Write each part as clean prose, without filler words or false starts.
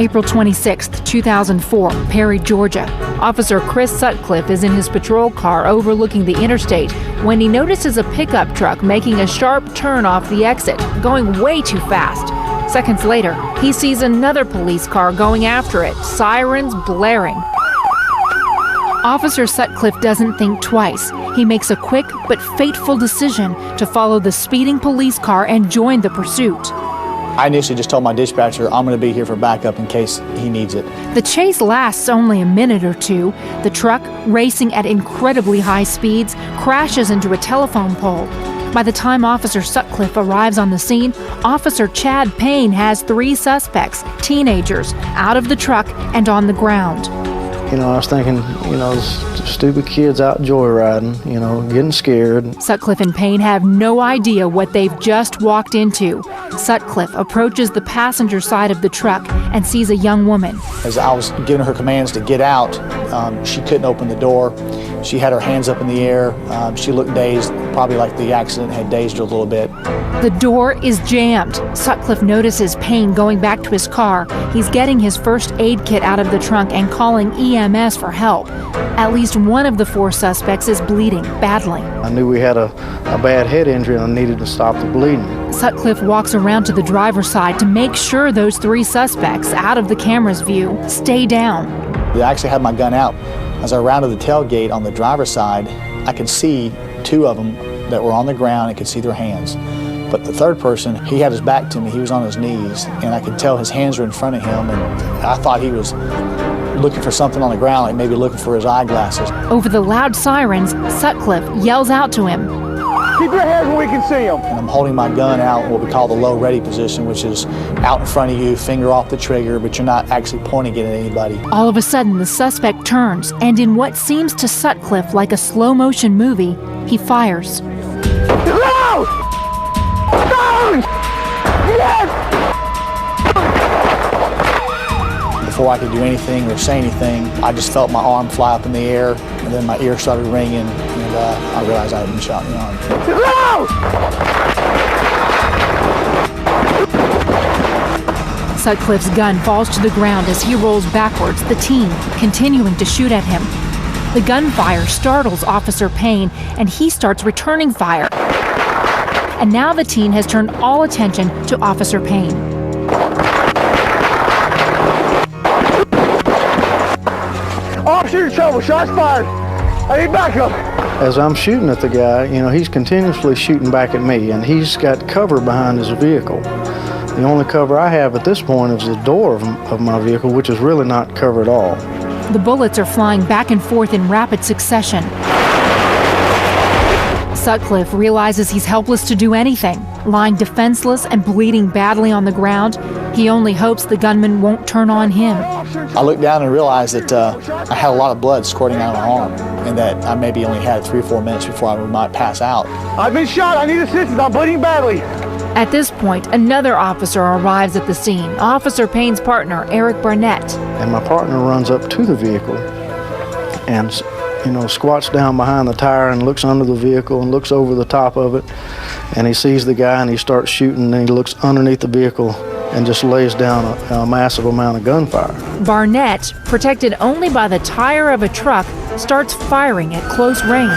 April 26, 2004, Perry, Georgia. Officer Chris Sutcliffe is in his patrol car overlooking the interstate when he notices a pickup truck making a sharp turn off the exit, going way too fast. Seconds later, he sees another police car going after it, sirens blaring. Officer Sutcliffe doesn't think twice. He makes a quick but fateful decision to follow the speeding police car and join the pursuit. I initially just told my dispatcher, I'm going to be here for backup in case he needs it. The chase lasts only a minute or two. The truck, racing at incredibly high speeds, crashes into a telephone pole. By the time Officer Sutcliffe arrives on the scene, Officer Chad Payne has 3 suspects, teenagers, out of the truck and on the ground. I was thinking, stupid kids out joyriding, getting scared. Sutcliffe and Payne have no idea what they've just walked into. Sutcliffe approaches the passenger side of the truck and sees a young woman. As I was giving her commands to get out, she couldn't open the door. She had her hands up in the air. She looked dazed, probably like the accident had dazed her a little bit. The door is jammed. Sutcliffe notices Payne going back to his car. He's getting his first aid kit out of the trunk and calling EMS for help. At least one of the 4 suspects is bleeding badly. I knew we had a bad head injury and I needed to stop the bleeding. Sutcliffe walks around to the driver's side to make sure those 3 suspects, out of the camera's view, stay down. I actually had my gun out. As I rounded the tailgate on the driver's side, I could see 2 of them that were on the ground and could see their hands. But the third person, he had his back to me, he was on his knees, and I could tell his hands were in front of him, and I thought he was looking for something on the ground, like maybe looking for his eyeglasses. Over the loud sirens, Sutcliffe yells out to him. Keep your hands where we can see them. And I'm holding my gun out in what we call the low ready position, which is out in front of you, finger off the trigger, but you're not actually pointing it at anybody. All of a sudden, the suspect turns, and in what seems to Sutcliffe like a slow motion movie, he fires. No! No! Yes! Before I could do anything or say anything, I just felt my arm fly up in the air, and then my ear started ringing, and I realized I had been shot in the arm. No! Sutcliffe's gun falls to the ground as he rolls backwards, the teen continuing to shoot at him. The gunfire startles Officer Payne, and he starts returning fire. And now the teen has turned all attention to Officer Payne. Officer, trouble, shots fired. I need backup. As I'm shooting at the guy, he's continuously shooting back at me, and he's got cover behind his vehicle. The only cover I have at this point is the door of my vehicle, which is really not covered at all. The bullets are flying back and forth in rapid succession. Sutcliffe realizes he's helpless to do anything. Lying defenseless and bleeding badly on the ground, he only hopes the gunman won't turn on him. I looked down and realized that I had a lot of blood squirting out of my arm, and that I maybe only had 3 or 4 minutes before I might pass out. I've been shot. I need assistance. I'm bleeding badly. At this point, another officer arrives at the scene, Officer Payne's partner, Eric Barnett. And my partner runs up to the vehicle and, squats down behind the tire and looks under the vehicle and looks over the top of it. And he sees the guy and he starts shooting, and he looks underneath the vehicle and just lays down a massive amount of gunfire. Barnett, protected only by the tire of a truck, starts firing at close range.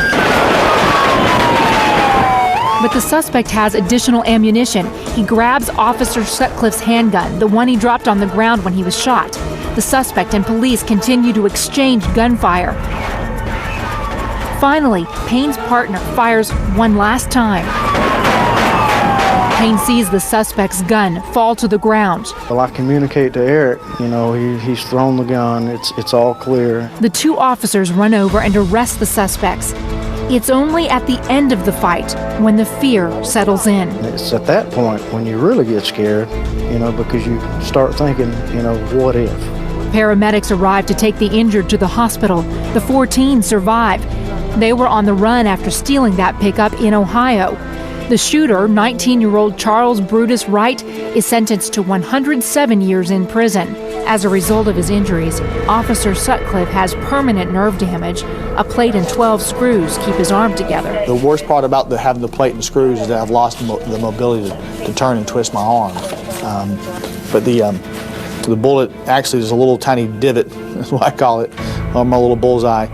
But the suspect has additional ammunition. He grabs Officer Sutcliffe's handgun, the one he dropped on the ground when he was shot. The suspect and police continue to exchange gunfire. Finally, Payne's partner fires one last time. Payne sees the suspect's gun fall to the ground. Well, I communicate to Eric, he's thrown the gun, it's all clear. The 2 officers run over and arrest the suspects. It's only at the end of the fight when the fear settles in. It's at that point when you really get scared, because you start thinking, what if? Paramedics arrive to take the injured to the hospital. The 4 teens survive. They were on the run after stealing that pickup in Ohio. The shooter, 19-year-old Charles Brutus Wright, is sentenced to 107 years in prison. As a result of his injuries, Officer Sutcliffe has permanent nerve damage. A plate and 12 screws keep his arm together. The worst part about having the plate and screws is that I've lost the mobility to turn and twist my arm. But The bullet actually is a little tiny divot, that's what I call it, on my little bullseye.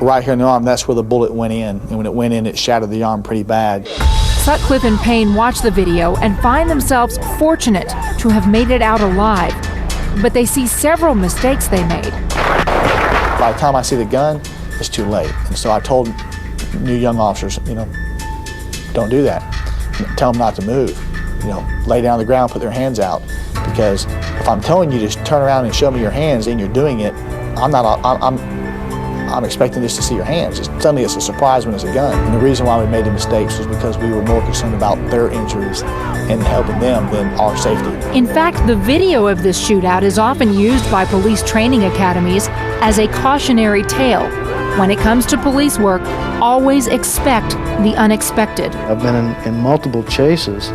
Right here in the arm, that's where the bullet went in. And when it went in, it shattered the arm pretty bad. Sutcliffe and Payne watch the video and find themselves fortunate to have made it out alive. But they see several mistakes they made. By the time I see the gun, it's too late. And so I told new young officers, don't do that. Tell them not to move. Lay down on the ground, put their hands out. Because if I'm telling you to turn around and show me your hands and you're doing it, I'm expecting just to see your hands. Suddenly it's a surprise when it's a gun. And the reason why we made the mistakes was because we were more concerned about their injuries and helping them than our safety. In fact, the video of this shootout is often used by police training academies as a cautionary tale. When it comes to police work, always expect the unexpected. I've been in multiple chases,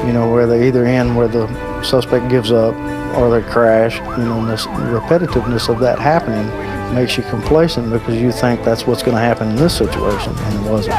where they either end where the suspect gives up or they crash. And this repetitiveness of that happening makes you complacent because you think that's what's going to happen in this situation, and it wasn't.